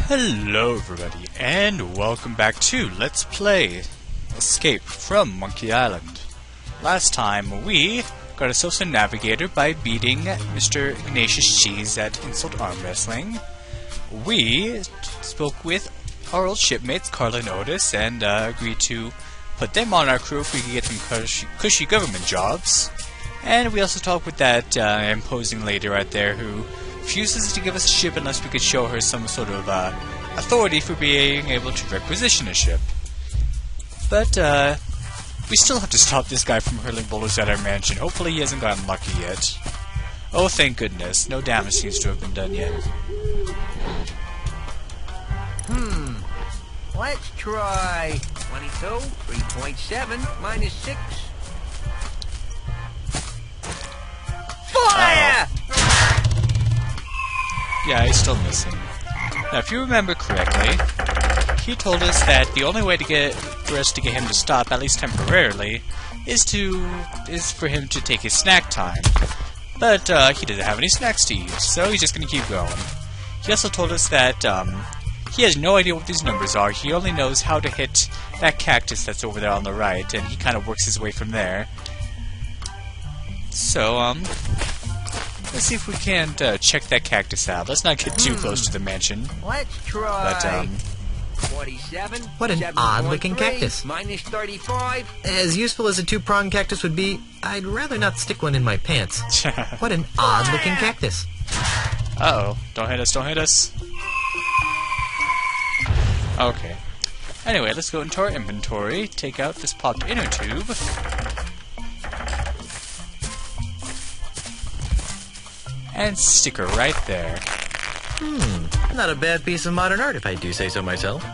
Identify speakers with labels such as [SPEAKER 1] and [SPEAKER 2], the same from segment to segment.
[SPEAKER 1] Hello everybody, and welcome back to Let's Play Escape from Monkey Island. Last time we got ourselves a navigator by beating Mr. Ignatius Cheese at Insult Arm Wrestling. We spoke with our old shipmates, Carla and Otis, and agreed to put them on our crew if we could get them cushy government jobs. And we also talked with that imposing lady right there who refuses to give us a ship unless we could show her some sort of authority for being able to requisition a ship. But we still have to stop this guy from hurling boulders at our mansion. Hopefully he hasn't gotten lucky yet. Oh, thank goodness. No damage seems to have been done yet.
[SPEAKER 2] Let's try 22, 3.7, minus 6. Fire!
[SPEAKER 1] Yeah, he's still missing. Now, if you remember correctly, he told us that the only way for us to get him to stop, at least temporarily, is for him to take his snack time. But he doesn't have any snacks to eat, so he's just going to keep going. He also told us that he has no idea what these numbers are. He only knows how to hit that cactus that's over there on the right, and he kind of works his way from there. So, let's see if we can't check that cactus out. Let's not get too close to the mansion.
[SPEAKER 2] Let's try 47.
[SPEAKER 3] What an odd-looking cactus.
[SPEAKER 2] Minus 35.
[SPEAKER 3] As useful as a two-pronged cactus would be, I'd rather not stick one in my pants. What an odd-looking cactus.
[SPEAKER 1] Uh-oh. Don't hit us, don't hit us. Okay. Anyway, let's go into our inventory, take out this popped inner tube. And stick her right there.
[SPEAKER 3] Not a bad piece of modern art if I do say so myself.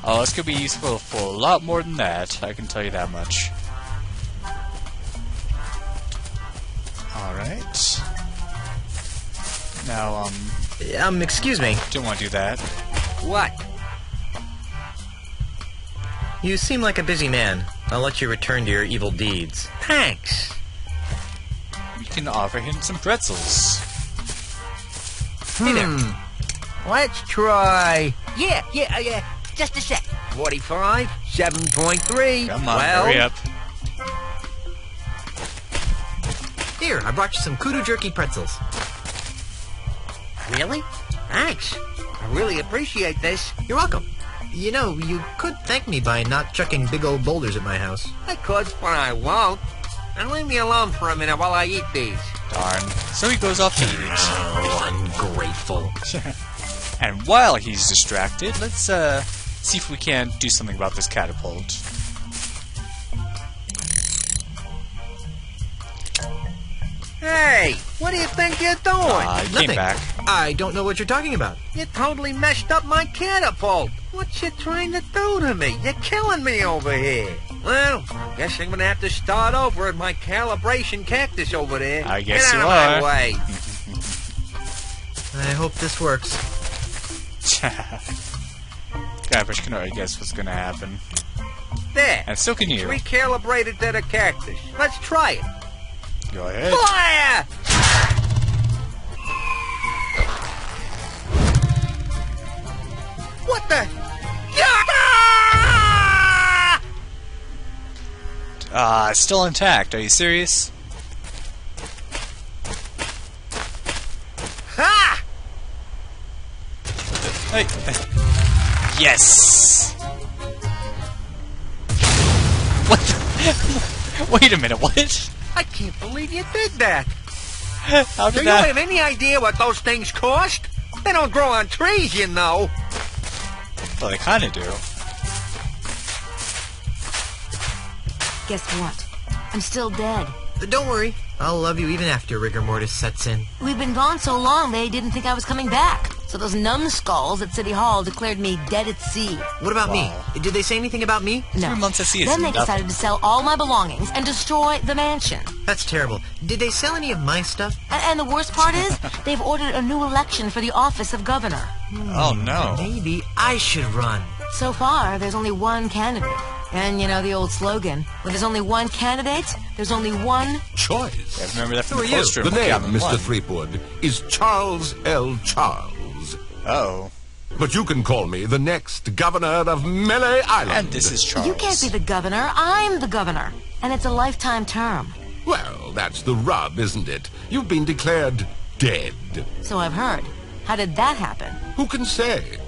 [SPEAKER 1] Oh, this could be useful for a lot more than that, I can tell you that much. Alright. Now,
[SPEAKER 3] Excuse me.
[SPEAKER 1] Didn't want to do that.
[SPEAKER 2] What?
[SPEAKER 3] You seem like a busy man. I'll let you return to your evil deeds.
[SPEAKER 2] Thanks.
[SPEAKER 1] We can offer him some pretzels.
[SPEAKER 3] Hey there.
[SPEAKER 2] Let's try... Yeah. Just a sec. 45, 7.3.
[SPEAKER 1] Come on, hurry up.
[SPEAKER 3] Here, I brought you some kudu jerky pretzels.
[SPEAKER 2] Really? Thanks. I really appreciate this.
[SPEAKER 3] You're welcome. You know, you could thank me by not chucking big old boulders at my house.
[SPEAKER 2] I could, but I won't. And leave me alone for a minute while I eat these.
[SPEAKER 1] Darn. So he goes off to eat.
[SPEAKER 3] Oh, ungrateful.
[SPEAKER 1] And while he's distracted, let's see if we can do something about this catapult.
[SPEAKER 2] Hey, what do you think you're doing?
[SPEAKER 1] He
[SPEAKER 3] Nothing.
[SPEAKER 1] came back.
[SPEAKER 3] I don't know what you're talking about.
[SPEAKER 2] You totally messed up my catapult. What you trying to do to me? You're killing me over here. Well, guess I'm gonna have to start over at my calibration cactus over there.
[SPEAKER 1] I guess
[SPEAKER 2] Get
[SPEAKER 1] you
[SPEAKER 2] out
[SPEAKER 1] are.
[SPEAKER 2] of my way.
[SPEAKER 3] I hope this works.
[SPEAKER 1] God, but you can already guess what's gonna happen.
[SPEAKER 2] There.
[SPEAKER 1] And so can you.
[SPEAKER 2] Recalibrated to the cactus. Let's try it.
[SPEAKER 1] Go ahead.
[SPEAKER 2] Fire! What the?
[SPEAKER 1] It's still intact. Are you serious?
[SPEAKER 2] Ha!
[SPEAKER 1] Hey. Yes! What the? Wait a minute, what?
[SPEAKER 2] I can't believe you did that.
[SPEAKER 1] How
[SPEAKER 2] Do
[SPEAKER 1] did
[SPEAKER 2] you
[SPEAKER 1] that?
[SPEAKER 2] have any idea what those things cost? They don't grow on trees, you know.
[SPEAKER 1] Well, they kinda do.
[SPEAKER 4] Guess what? I'm still dead.
[SPEAKER 3] Don't worry. I'll love you even after rigor mortis sets in.
[SPEAKER 4] We've been gone so long they didn't think I was coming back. So those numbskulls at City Hall declared me dead at sea.
[SPEAKER 3] What about
[SPEAKER 1] Wow.
[SPEAKER 3] me? Did they say anything about me?
[SPEAKER 4] No.
[SPEAKER 1] 3 months at sea is
[SPEAKER 4] Then they
[SPEAKER 1] nothing.
[SPEAKER 4] decided to sell all my belongings and destroy the mansion.
[SPEAKER 3] That's terrible. Did they sell any of my stuff?
[SPEAKER 4] And the worst part is, they've ordered a new election for the office of governor.
[SPEAKER 1] Oh no.
[SPEAKER 3] Maybe I should run.
[SPEAKER 4] So far, there's only one candidate. And you know the old slogan, when there's only one candidate, there's only one
[SPEAKER 5] choice.
[SPEAKER 1] I remember that from
[SPEAKER 3] Who
[SPEAKER 1] the
[SPEAKER 3] are you?
[SPEAKER 1] poster.
[SPEAKER 5] The
[SPEAKER 1] Monkey
[SPEAKER 5] name,
[SPEAKER 1] Island
[SPEAKER 5] Mr.
[SPEAKER 1] 1.
[SPEAKER 5] Threepwood, is Charles L. Charles,
[SPEAKER 1] Uh-oh.
[SPEAKER 5] But you can call me the next governor of Melee Island.
[SPEAKER 1] And this is Charles.
[SPEAKER 4] You can't be the governor. I'm the governor. And it's a lifetime term.
[SPEAKER 5] Well, that's the rub, isn't it? You've been declared dead.
[SPEAKER 4] So I've heard. How did that happen?
[SPEAKER 5] Who can say?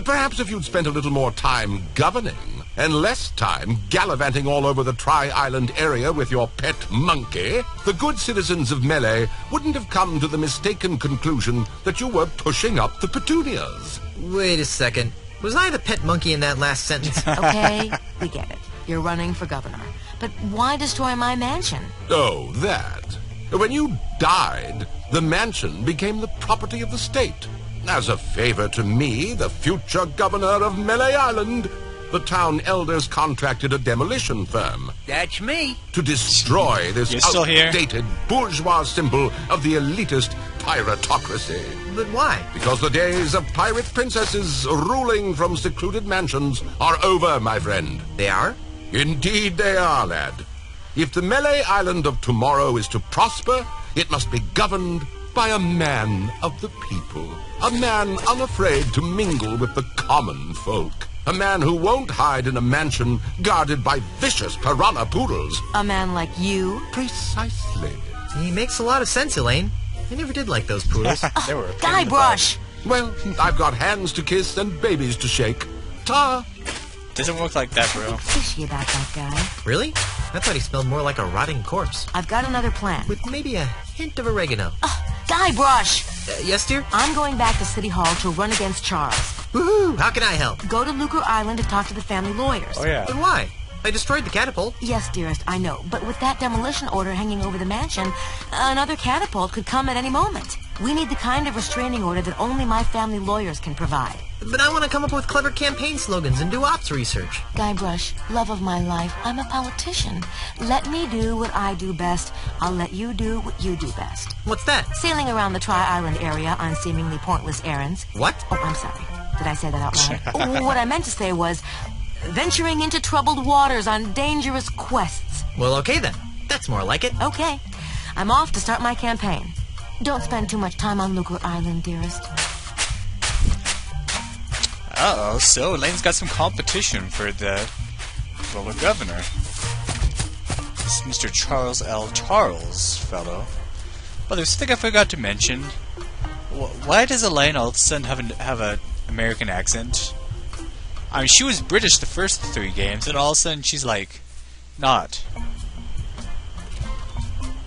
[SPEAKER 5] Perhaps if you'd spent a little more time governing and less time gallivanting all over the Tri-Island area with your pet monkey, the good citizens of Melee wouldn't have come to the mistaken conclusion that you were pushing up the petunias.
[SPEAKER 3] Wait a second. Was I the pet monkey in that last sentence?
[SPEAKER 4] Okay, we get it. You're running for governor. But why destroy my mansion?
[SPEAKER 5] Oh, that. When you died, the mansion became the property of the state. As a favor to me, the future governor of Melee Island, the town elders contracted a demolition firm
[SPEAKER 2] That's me.
[SPEAKER 5] to destroy this
[SPEAKER 1] You're still here?
[SPEAKER 5] outdated bourgeois symbol of the elitist piratocracy.
[SPEAKER 3] But why?
[SPEAKER 5] Because the days of pirate princesses ruling from secluded mansions are over, my friend.
[SPEAKER 3] They are?
[SPEAKER 5] Indeed they are, lad. If the Melee Island of tomorrow is to prosper, it must be governed by a man of the people. A man unafraid to mingle with the common folk. A man who won't hide in a mansion guarded by vicious piranha poodles.
[SPEAKER 4] A man like you?
[SPEAKER 5] Precisely.
[SPEAKER 3] He makes a lot of sense, Elaine. I never did like those poodles.
[SPEAKER 1] They were a pain in the
[SPEAKER 4] Guybrush!
[SPEAKER 5] Well, I've got hands to kiss and babies to shake. Ta!
[SPEAKER 1] butt. Doesn't work like that, bro.
[SPEAKER 4] Fishy about that guy.
[SPEAKER 3] Really? I thought he smelled more like a rotting corpse.
[SPEAKER 4] I've got another plan.
[SPEAKER 3] With maybe a hint of oregano.
[SPEAKER 4] Guybrush!
[SPEAKER 3] Yes, dear?
[SPEAKER 4] I'm going back to City Hall to run against Charles.
[SPEAKER 3] Woohoo! How can I help?
[SPEAKER 4] Go to Lucre Island to talk to the family lawyers.
[SPEAKER 1] Oh, yeah.
[SPEAKER 3] But why? I destroyed the catapult.
[SPEAKER 4] Yes, dearest, I know. But with that demolition order hanging over the mansion, another catapult could come at any moment. We need the kind of restraining order that only my family lawyers can provide.
[SPEAKER 3] But I want to come up with clever campaign slogans and do ops research.
[SPEAKER 4] Guybrush, love of my life, I'm a politician. Let me do what I do best. I'll let you do what you do best.
[SPEAKER 3] What's that?
[SPEAKER 4] Sailing around the Tri-Island area on seemingly pointless errands.
[SPEAKER 3] What?
[SPEAKER 4] Oh, I'm sorry. Did I say that out loud? Oh, what I meant to say was venturing into troubled waters on dangerous quests.
[SPEAKER 3] Well, okay then. That's more like it.
[SPEAKER 4] Okay. I'm off to start my campaign. Don't spend too much time on Lucre Island, dearest.
[SPEAKER 1] Uh-oh, so Elaine's got some competition for the role of governor. This Mr. Charles L. Charles fellow. Well, there's something I forgot to mention. Why does Elaine all of a sudden have an American accent? I mean, she was British the first 3 games, and all of a sudden she's like, not.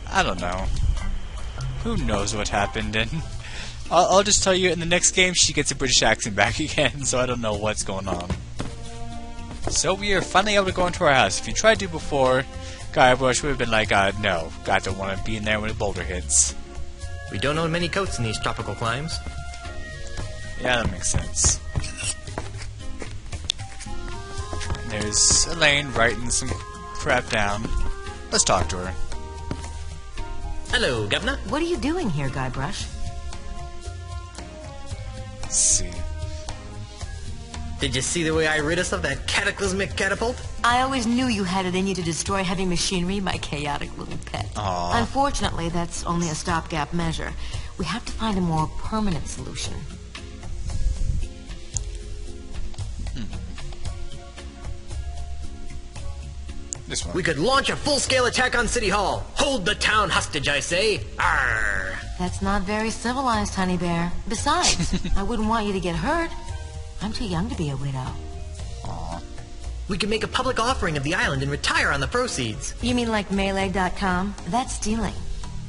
[SPEAKER 1] I don't know. Who knows what happened, and I'll just tell you, in the next game she gets a British accent back again, so I don't know what's going on. So we are finally able to go into our house. If you tried to before, Guybrush would have been like, no, God don't want to be in there when a boulder hits.
[SPEAKER 3] We don't own many coats in these tropical climes.
[SPEAKER 1] Yeah, that makes sense. And there's Elaine writing some crap down. Let's talk to her.
[SPEAKER 3] Hello, Governor.
[SPEAKER 4] What are you doing here, Guybrush?
[SPEAKER 1] Let's see.
[SPEAKER 3] Did you see the way I rid us of that cataclysmic catapult?
[SPEAKER 4] I always knew you had it in you to destroy heavy machinery, my chaotic little pet.
[SPEAKER 1] Aww.
[SPEAKER 4] Unfortunately, that's only a stopgap measure. We have to find a more permanent solution.
[SPEAKER 1] This one.
[SPEAKER 3] We could launch a full-scale attack on City Hall. Hold the town hostage, I say. Arr!
[SPEAKER 4] That's not very civilized, honey bear. Besides, I wouldn't want you to get hurt. I'm too young to be a widow.
[SPEAKER 3] We could make a public offering of the island and retire on the proceeds.
[SPEAKER 4] You mean like Melee.com? That's stealing.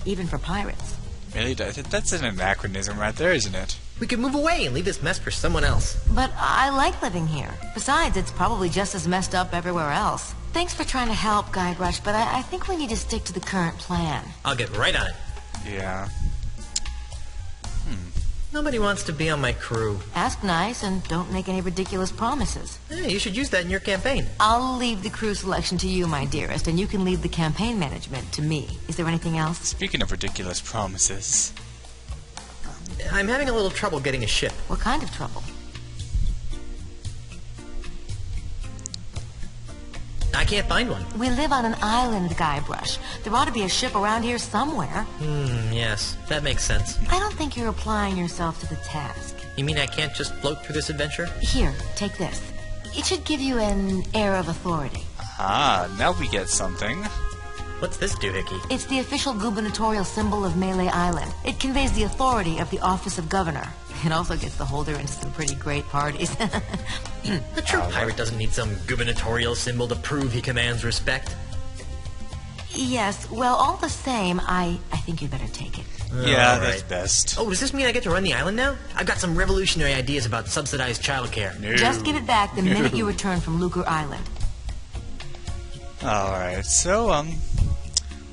[SPEAKER 4] Even for pirates.
[SPEAKER 1] Really? That's an anachronism right there, isn't it?
[SPEAKER 3] We could move away and leave this mess for someone else.
[SPEAKER 4] But I like living here. Besides, it's probably just as messed up everywhere else. Thanks for trying to help, Guybrush, but I think we need to stick to the current plan.
[SPEAKER 3] I'll get right on it.
[SPEAKER 1] Yeah.
[SPEAKER 3] Nobody wants to be on my crew.
[SPEAKER 4] Ask nice and don't make any ridiculous promises.
[SPEAKER 3] Hey, you should use that in your campaign.
[SPEAKER 4] I'll leave the crew selection to you, my dearest, and you can leave the campaign management to me. Is there anything else?
[SPEAKER 1] Speaking of ridiculous promises.
[SPEAKER 3] I'm having a little trouble getting a ship.
[SPEAKER 4] What kind of trouble?
[SPEAKER 3] I can't find one.
[SPEAKER 4] We live on an island, Guybrush. There ought to be a ship around here somewhere.
[SPEAKER 3] Yes, that makes sense.
[SPEAKER 4] I don't think you're applying yourself to the task.
[SPEAKER 3] You mean I can't just float through this adventure?
[SPEAKER 4] Here, take this. It should give you an air of authority.
[SPEAKER 1] Ah, now we get something.
[SPEAKER 3] What's this doohickey?
[SPEAKER 4] It's the official gubernatorial symbol of Melee Island. It conveys the authority of the office of governor. It also gets the holder into some pretty great parties.
[SPEAKER 3] A true pirate doesn't need some gubernatorial symbol to prove he commands respect.
[SPEAKER 4] Yes, well, all the same, I think you'd better take it.
[SPEAKER 1] Yeah,
[SPEAKER 3] All
[SPEAKER 1] that's
[SPEAKER 3] right.
[SPEAKER 1] best.
[SPEAKER 3] Oh, does this mean I get to run the island now? I've got some revolutionary ideas about subsidized childcare.
[SPEAKER 1] No.
[SPEAKER 4] Just give it back the minute you return from Lucre Island.
[SPEAKER 1] Alright, so,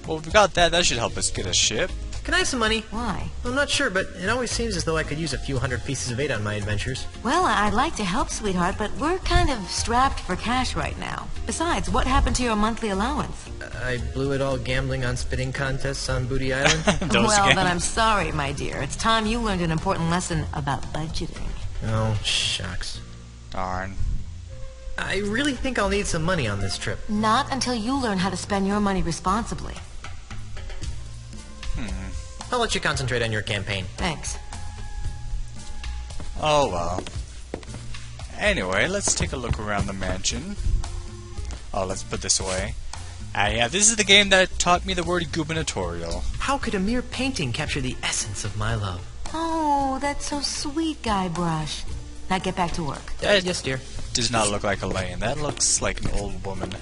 [SPEAKER 1] well, we got that. That should help us get a ship.
[SPEAKER 3] Can I have some money?
[SPEAKER 4] Why?
[SPEAKER 3] I'm not sure, but it always seems as though I could use a few hundred pieces of 8 on my adventures.
[SPEAKER 4] Well, I'd like to help, sweetheart, but we're kind of strapped for cash right now. Besides, what happened to your monthly allowance?
[SPEAKER 3] I blew it all gambling on spitting contests on Booty Island.
[SPEAKER 1] Those
[SPEAKER 4] Well,
[SPEAKER 1] games.
[SPEAKER 4] then I'm sorry, my dear. It's time you learned an important lesson about budgeting.
[SPEAKER 3] Oh, shucks.
[SPEAKER 1] Darn.
[SPEAKER 3] I really think I'll need some money on this trip.
[SPEAKER 4] Not until you learn how to spend your money responsibly.
[SPEAKER 3] I'll let you concentrate on your campaign.
[SPEAKER 4] Thanks.
[SPEAKER 1] Oh, well. Anyway, let's take a look around the mansion. Oh, let's put this away. Yeah, this is the game that taught me the word gubernatorial.
[SPEAKER 3] How could a mere painting capture the essence of my love?
[SPEAKER 4] Oh, that's so sweet, Guybrush. Now get back to work.
[SPEAKER 3] Yes, dear.
[SPEAKER 1] Does not look like Elaine. That looks like an old woman.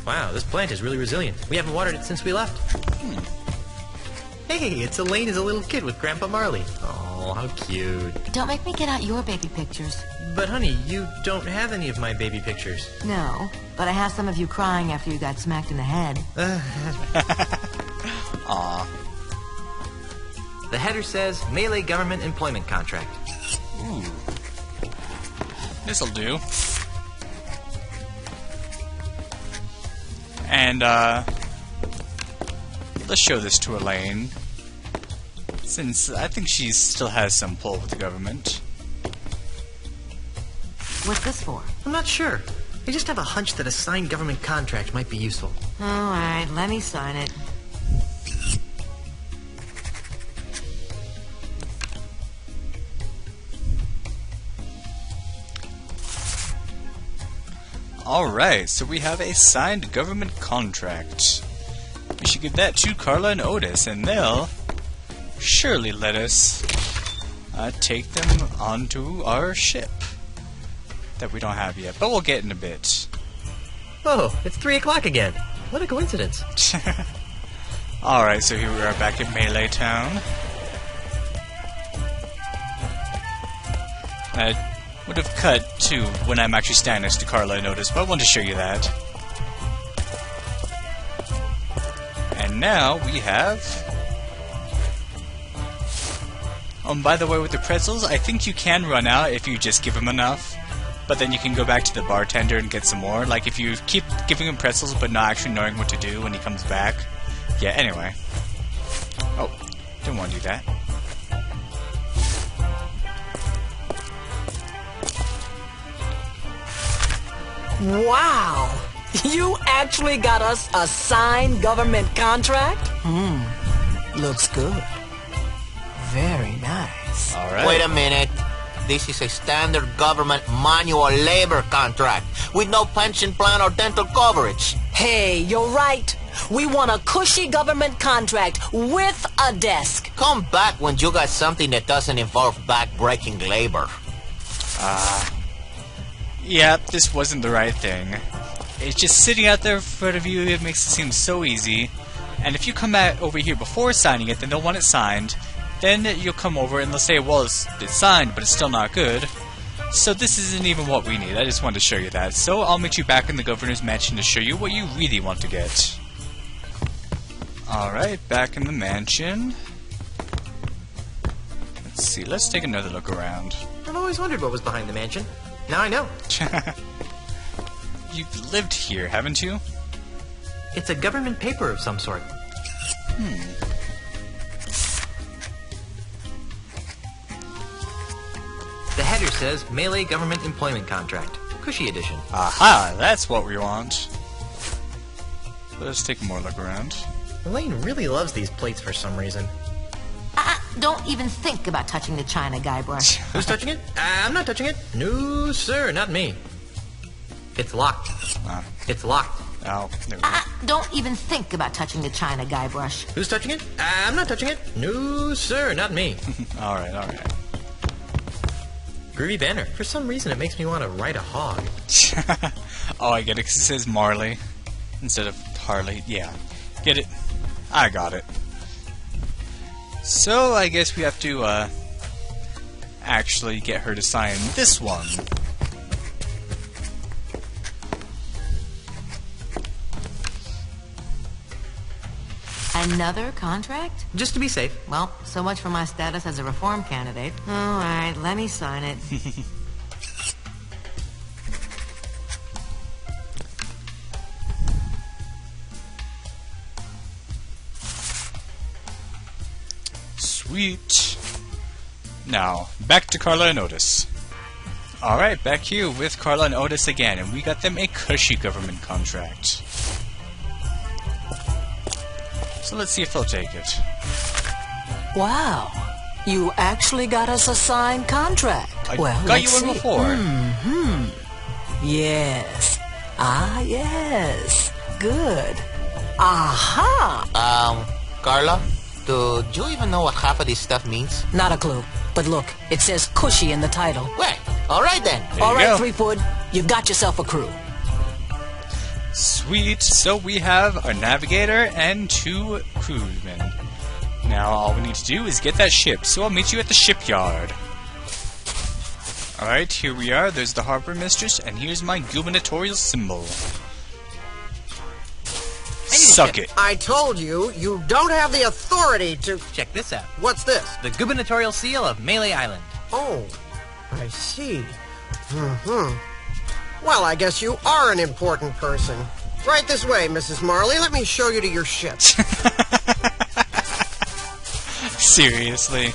[SPEAKER 3] Wow, this plant is really resilient. We haven't watered it since we left. Hey, it's Elaine as a little kid with Grandpa Marley. Oh, how cute.
[SPEAKER 4] Don't make me get out your baby pictures.
[SPEAKER 3] But honey, you don't have any of my baby pictures.
[SPEAKER 4] No, but I have some of you crying after you got smacked in the head.
[SPEAKER 1] Aw.
[SPEAKER 3] The header says Melee Government Employment Contract.
[SPEAKER 1] Ooh. This'll do. And, let's show this to Elaine, since I think she still has some pull with the government.
[SPEAKER 4] What's this for?
[SPEAKER 3] I'm not sure. I just have a hunch that a signed government contract might be useful.
[SPEAKER 4] All right, let me sign it.
[SPEAKER 1] Alright, so we have a signed government contract. We should give that to Carla and Otis, and they'll surely let us take them onto our ship that we don't have yet, but we'll get in a bit.
[SPEAKER 3] Oh, it's 3 o'clock again. What a coincidence.
[SPEAKER 1] Alright, so here we are back in Melee Town. I would have cut to when I'm actually standing next to Carla and Otis, but I wanted to show you that. And now we have... by the way, with the pretzels, I think you can run out if you just give them enough. But then you can go back to the bartender and get some more. Like, if you keep giving him pretzels but not actually knowing what to do when he comes back. Yeah, anyway. Oh, didn't want to do that.
[SPEAKER 6] Wow! You actually got us a signed government contract? Looks good. Very nice.
[SPEAKER 1] Alright.
[SPEAKER 7] Wait a minute. This is a standard government manual labor contract with no pension plan or dental coverage.
[SPEAKER 6] Hey, you're right. We want a cushy government contract with a desk.
[SPEAKER 7] Come back when you got something that doesn't involve back-breaking labor.
[SPEAKER 1] Yep, this wasn't the right thing. It's just sitting out there in front of you, it makes it seem so easy. And if you come back over here before signing it, then they'll want it signed. Then you'll come over and they'll say, well, it's signed, but it's still not good. So this isn't even what we need. I just wanted to show you that. So I'll meet you back in the governor's mansion to show you what you really want to get. Alright, back in the mansion. Let's see, let's take another look around.
[SPEAKER 3] I've always wondered what was behind the mansion. Now I know.
[SPEAKER 1] You've lived here, haven't you?
[SPEAKER 3] It's a government paper of some sort. The header says Melee Government Employment Contract. Cushy edition.
[SPEAKER 1] Aha, that's what we want. Let's take more look around.
[SPEAKER 3] Elaine really loves these plates for some reason.
[SPEAKER 4] Don't even think about touching the China Guybrush.
[SPEAKER 3] Who's touching it? I'm not touching it. No, sir, not me. It's locked. It's locked.
[SPEAKER 1] Oh, there we go.
[SPEAKER 4] Don't even think about touching the China Guybrush.
[SPEAKER 3] Who's touching it? I'm not touching it. No, sir, not me.
[SPEAKER 1] Alright, alright.
[SPEAKER 3] Groovy banner. For some reason, it makes me want to ride a hog.
[SPEAKER 1] Oh, I get it, because it says Marley instead of Harley. Yeah, get it? I got it. So, I guess we have to, actually get her to sign this one.
[SPEAKER 4] Another contract?
[SPEAKER 3] Just to be safe.
[SPEAKER 4] Well, so much for my status as a reform candidate. Alright, let me sign it.
[SPEAKER 1] Sweet. Now, back to Carla and Otis. Alright, back here with Carla and Otis again, and we got them a cushy government contract. So let's see if they'll take it.
[SPEAKER 6] Wow. You actually got us a signed contract.
[SPEAKER 1] I
[SPEAKER 6] well,
[SPEAKER 1] got you
[SPEAKER 6] let's
[SPEAKER 1] one
[SPEAKER 6] see.
[SPEAKER 1] before.
[SPEAKER 6] Yes. Ah, yes. Good. Aha!
[SPEAKER 7] Carla, do you even know what half of this stuff means?
[SPEAKER 6] Not a clue. But look, it says cushy in the title.
[SPEAKER 7] Well, alright then.
[SPEAKER 1] There
[SPEAKER 6] All
[SPEAKER 1] you
[SPEAKER 6] right,
[SPEAKER 1] go.
[SPEAKER 6] Threepwood, you've got yourself a crew.
[SPEAKER 1] Sweet. So we have a navigator and 2 crewmen. Now all we need to do is get that ship, so I'll meet you at the shipyard. Alright, here we are. There's the harbor mistress, and here's my gubernatorial symbol. Suck it.
[SPEAKER 8] I told you, you don't have the authority to...
[SPEAKER 3] Check this out.
[SPEAKER 8] What's this?
[SPEAKER 3] The gubernatorial seal of Melee Island.
[SPEAKER 8] Oh, I see. Well, I guess you are an important person. Right this way, Mrs. Marley. Let me show you to your ship.
[SPEAKER 1] Seriously.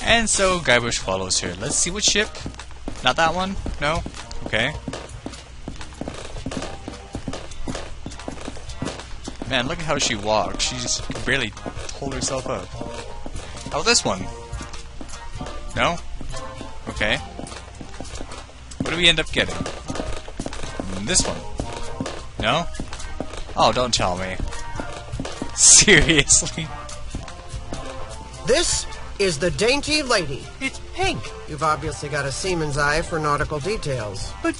[SPEAKER 1] And so Guybrush follows her. Let's see what ship. Not that one? No? Okay. Man, look at how she walks. She just can barely hold herself up. Oh, this one. No? Okay. What do we end up getting? This one. No? Oh, don't tell me. Seriously?
[SPEAKER 8] This is the Dainty Lady.
[SPEAKER 3] It's pink.
[SPEAKER 8] You've obviously got a seaman's eye for nautical details.
[SPEAKER 3] But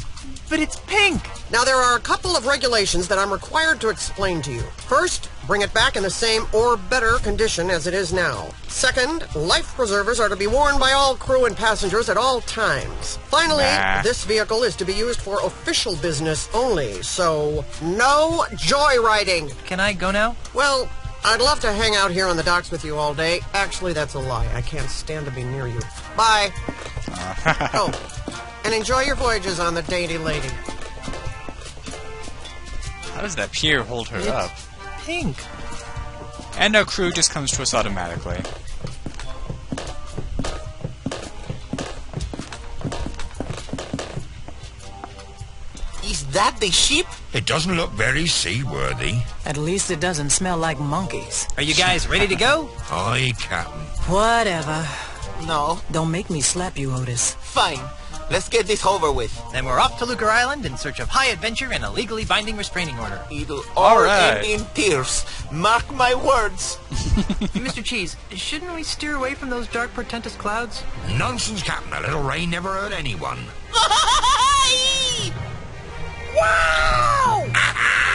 [SPEAKER 3] it's pink.
[SPEAKER 8] Now, there are a couple of regulations that I'm required to explain to you. First, bring it back in the same or better condition as it is now. Second, life preservers are to be worn by all crew and passengers at all times. Finally, this vehicle is to be used for official business only, so no joyriding.
[SPEAKER 3] Can I go now?
[SPEAKER 8] Well, I'd love to hang out here on the docks with you all day. Actually, that's a lie. I can't stand to be near you. Bye. Oh, and enjoy your voyages on the Dainty Lady.
[SPEAKER 1] How does that pier hold her up?
[SPEAKER 3] Pink.
[SPEAKER 1] And our crew just comes to us automatically.
[SPEAKER 7] Is that the ship?
[SPEAKER 9] It doesn't look very seaworthy.
[SPEAKER 6] At least it doesn't smell like monkeys.
[SPEAKER 3] Are you guys ready to go?
[SPEAKER 9] Aye, Captain.
[SPEAKER 6] Whatever.
[SPEAKER 7] No.
[SPEAKER 6] Don't make me slap you, Otis.
[SPEAKER 7] Fine. Let's get this over with.
[SPEAKER 3] Then we're off to Lucre Island in search of high adventure and a legally binding restraining order.
[SPEAKER 7] It'll all
[SPEAKER 1] right.
[SPEAKER 7] end in tears. Mark my words.
[SPEAKER 3] Mr. Cheese, shouldn't we steer away from those dark, portentous clouds?
[SPEAKER 9] Nonsense, Captain. A little rain never hurt anyone.
[SPEAKER 7] Wow!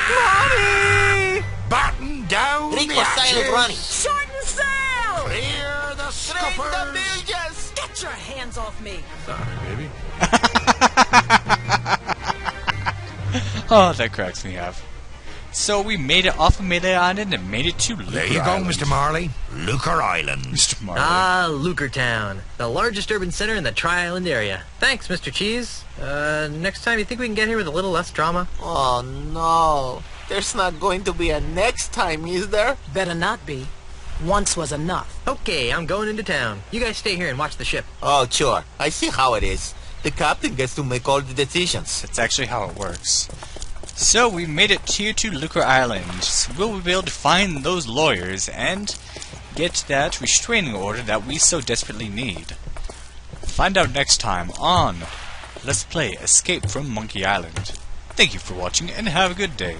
[SPEAKER 3] Mommy!
[SPEAKER 9] Batten down
[SPEAKER 7] Rico
[SPEAKER 9] the
[SPEAKER 7] silent
[SPEAKER 9] hatches.
[SPEAKER 7] running.
[SPEAKER 6] Shorten sail!
[SPEAKER 9] Clear the
[SPEAKER 7] Straight the
[SPEAKER 9] scuppers.
[SPEAKER 7] bilges.
[SPEAKER 6] Get your hands off me!
[SPEAKER 9] Sorry, baby.
[SPEAKER 1] Oh, that cracks me up. So we made it off of Melee Island and made it to Lucre
[SPEAKER 9] There you go,
[SPEAKER 1] Island.
[SPEAKER 9] Mr. Marley. Lucre Island.
[SPEAKER 1] Mr. Marley.
[SPEAKER 3] Lucre Town, the largest urban center in the Tri-Island area. Thanks, Mr. Cheese. Next time, you think we can get here with a little less drama?
[SPEAKER 7] Oh no. There's not going to be a next time, is there?
[SPEAKER 6] Better not be. Once was enough.
[SPEAKER 3] Okay, I'm going into town. You guys stay here and watch the ship.
[SPEAKER 7] Oh, sure. I see how it is. The captain gets to make all the decisions.
[SPEAKER 1] That's actually how it works. So we made it here to Lucre Island. So we'll be able to find those lawyers and get that restraining order that we so desperately need. Find out next time on Let's Play Escape from Monkey Island. Thank you for watching and have a good day.